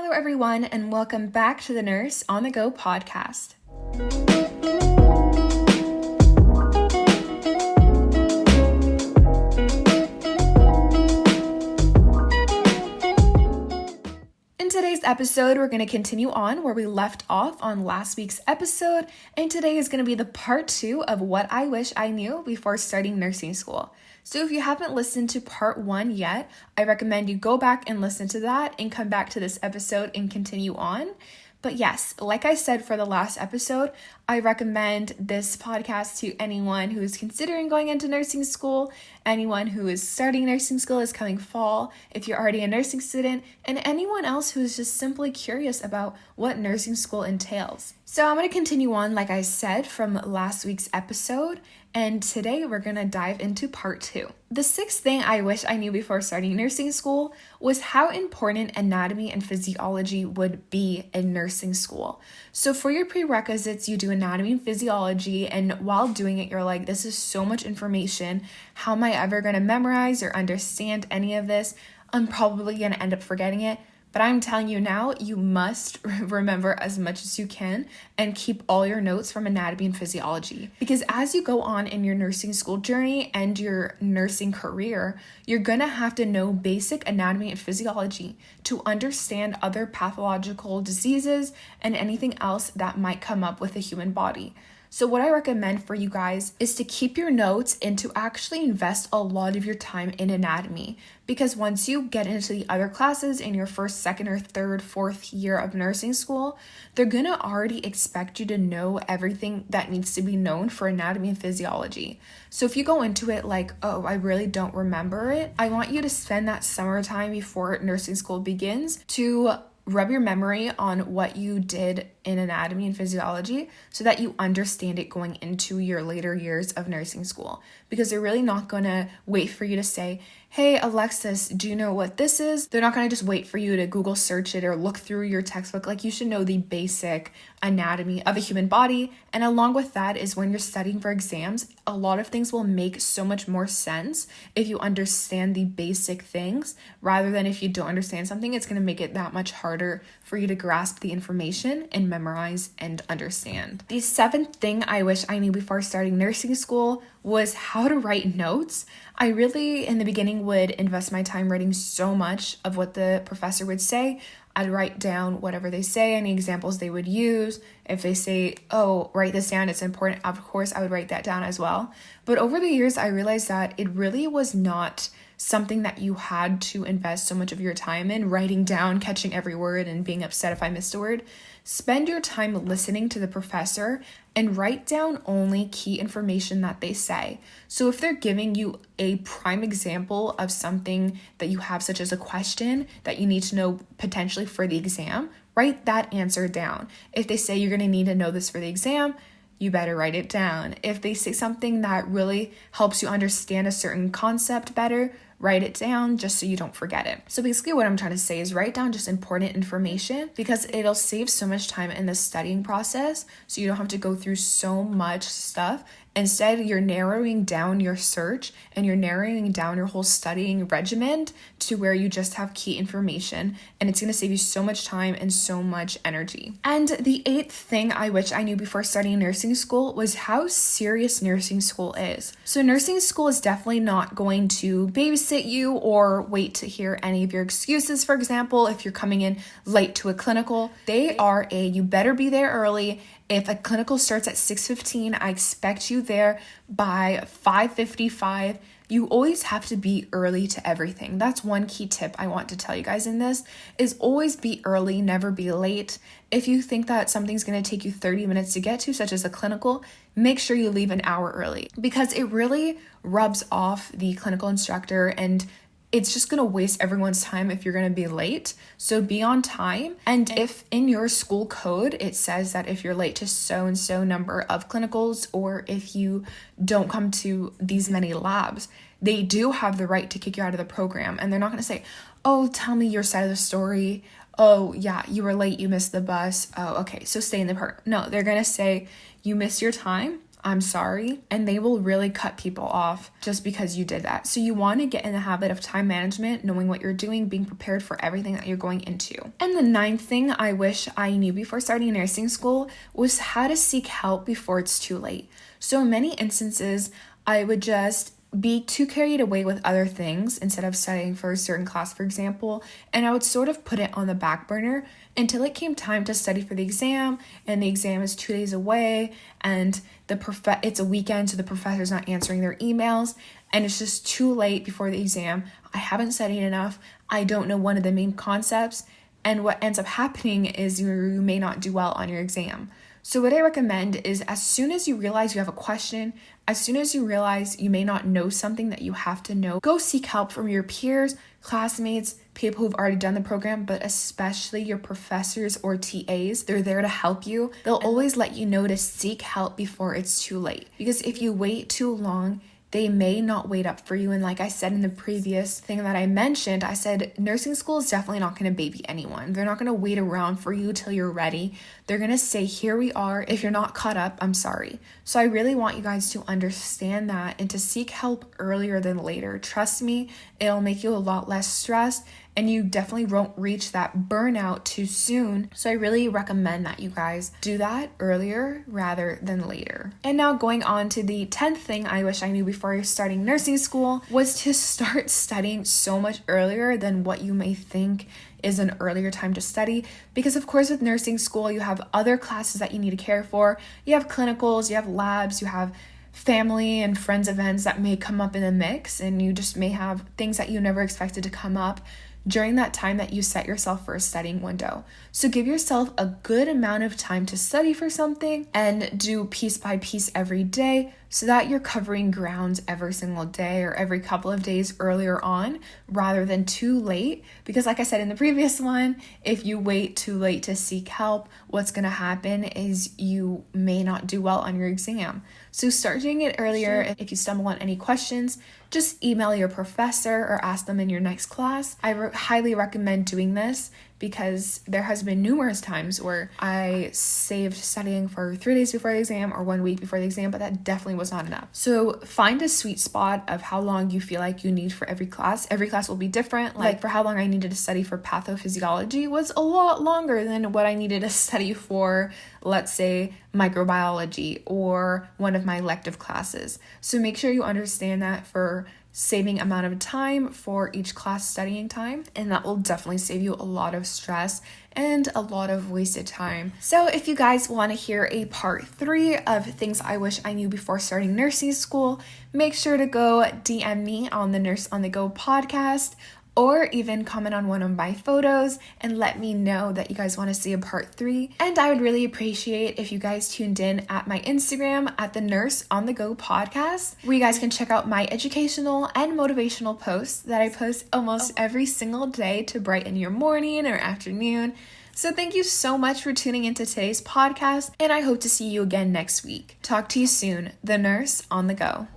Hello everyone, and welcome back to the Nurse on the Go podcast. In today's episode, we're going to continue on where we left off on last week's episode, and today is going to be the part 2 of what I wish I knew before starting nursing school. So if you haven't listened to part 1 yet, I recommend you go back and listen to that and come back to this episode and continue on. But yes, like I said for the last episode, I recommend this podcast to anyone who is considering going into nursing school, anyone who is starting nursing school this coming fall, if you're already a nursing student, and anyone else who is just simply curious about what nursing school entails. So I'm going to continue on, like I said, from last week's episode, and today we're going to dive into part 2. The sixth thing I wish I knew before starting nursing school was how important anatomy and physiology would be in nursing school. So for your prerequisites, you do anatomy and physiology, and while doing it, you're like, this is so much information. How am I ever going to memorize or understand any of this? I'm probably going to end up forgetting it. But I'm telling you now, you must remember as much as you can and keep all your notes from anatomy and physiology. Because as you go on in your nursing school journey and your nursing career, you're going to have to know basic anatomy and physiology to understand other pathological diseases and anything else that might come up with the human body. So what I recommend for you guys is to keep your notes and to actually invest a lot of your time in anatomy. Because once you get into the other classes in your first, second, or third, fourth year of nursing school, they're going to already expect you to know everything that needs to be known for anatomy and physiology. So if you go into it like, oh, I really don't remember it, I want you to spend that summertime before nursing school begins to rub your memory on what you did in anatomy and physiology so that you understand it going into your later years of nursing school. Because they're really not going to wait for you to say, hey, Alexis, do you know what this is? They're not going to just wait for you to Google search it or look through your textbook. Like, you should know the basic anatomy of a human body. And along with that is when you're studying for exams, a lot of things will make so much more sense if you understand the basic things rather than if you don't understand something. It's going to make it that much harder for you to grasp the information and memorize and understand. The seventh thing I wish I knew before starting nursing school was how to write notes. I really, in the beginning, would invest my time writing so much of what the professor would say. I'd write down whatever they say, any examples they would use. If they say, oh, write this down, it's important, of course, I would write that down as well. But over the years, I realized that it really was not something that you had to invest so much of your time in, writing down, catching every word, and being upset if I missed a word. Spend your time listening to the professor and write down only key information that they say. So if they're giving you a prime example of something that you have, such as a question that you need to know potentially for the exam, write that answer down. If they say you're going to need to know this for the exam, you better write it down. If they say something that really helps you understand a certain concept better, write it down just so you don't forget it. So basically what I'm trying to say is write down just important information because it'll save so much time in the studying process so you don't have to go through so much stuff. Instead, you're narrowing down your search and you're narrowing down your whole studying regimen to where you just have key information, and it's going to save you so much time and so much energy. And the eighth thing I wish I knew before starting nursing school was how serious nursing school is. So nursing school is definitely not going to babysit you or wait to hear any of your excuses. For example, if you're coming in late to a clinical, you better be there early. If a clinical starts at 6:15, I expect you there by 5:55. You always have to be early to everything. That's one key tip I want to tell you guys in this is always be early, never be late. If you think that something's going to take you 30 minutes to get to, such as a clinical, make sure you leave an hour early because it really rubs off the clinical instructor and it's just going to waste everyone's time if you're going to be late. So be on time. And if in your school code, it says that if you're late to so-and-so number of clinicals, or if you don't come to these many labs, they do have the right to kick you out of the program. And they're not going to say, oh, tell me your side of the story. Oh, yeah, you were late. You missed the bus. Oh, okay. So stay in the program. No, they're going to say you missed your time. I'm sorry. And they will really cut people off just because you did that. So you want to get in the habit of time management, knowing what you're doing, being prepared for everything that you're going into. And the 9th thing I wish I knew before starting nursing school was how to seek help before it's too late. So in many instances, I would just be too carried away with other things instead of studying for a certain class, for example, and I would sort of put it on the back burner until it came time to study for the exam, and the exam is 2 days away, and it's a weekend, so the professor's not answering their emails, and it's just too late before the exam. I haven't studied enough. I don't know one of the main concepts, and what ends up happening is you may not do well on your exam. So what I recommend is as soon as you realize you have a question, as soon as you realize you may not know something that you have to know, go seek help from your peers, classmates, people who've already done the program, but especially your professors or TAs. They're there to help you. They'll always let you know to seek help before it's too late. Because if you wait too long, they may not wait up for you. And like I said in the previous thing that I mentioned, I said nursing school is definitely not going to baby anyone. They're not going to wait around for you till you're ready. They're going to say, here we are. If you're not caught up, I'm sorry. So I really want you guys to understand that and to seek help earlier than later. Trust me, it'll make you a lot less stressed, and you definitely won't reach that burnout too soon. So I really recommend that you guys do that earlier rather than later. And now going on to the 10th thing I wish I knew before starting nursing school was to start studying so much earlier than what you may think is an earlier time to study. Because of course with nursing school, you have other classes that you need to care for. You have clinicals, you have labs, you have family and friends events that may come up in the mix, and you just may have things that you never expected to come up during that time that you set yourself for a studying window. So give yourself a good amount of time to study for something and do piece by piece every day so that you're covering grounds every single day or every couple of days earlier on rather than too late. Because like I said in the previous one, if you wait too late to seek help, what's going to happen is you may not do well on your exam. So start doing it earlier. Sure. If you stumble on any questions, just email your professor or ask them in your next class. I highly recommend doing this because there has been numerous times where I saved studying for 3 days before the exam or 1 week before the exam, but that definitely was not enough. So find a sweet spot of how long you feel like you need for every class. Every class will be different. Like for how long I needed to study for pathophysiology was a lot longer than what I needed to study for, let's say, microbiology or one of my elective classes. So make sure you understand that for saving amount of time for each class studying time, and that will definitely save you a lot of stress and a lot of wasted time. So if you guys want to hear a part 3 of things I wish I knew before starting nursing school, make sure to go DM me on the Nurse on the Go podcast, or even comment on one of my photos and let me know that you guys want to see a part 3. And I would really appreciate if you guys tuned in at my Instagram at the Nurse on the Go podcast, where you guys can check out my educational and motivational posts that I post almost every single day to brighten your morning or afternoon. So thank you so much for tuning into today's podcast, and I hope to see you again next week. Talk to you soon. The Nurse on the Go.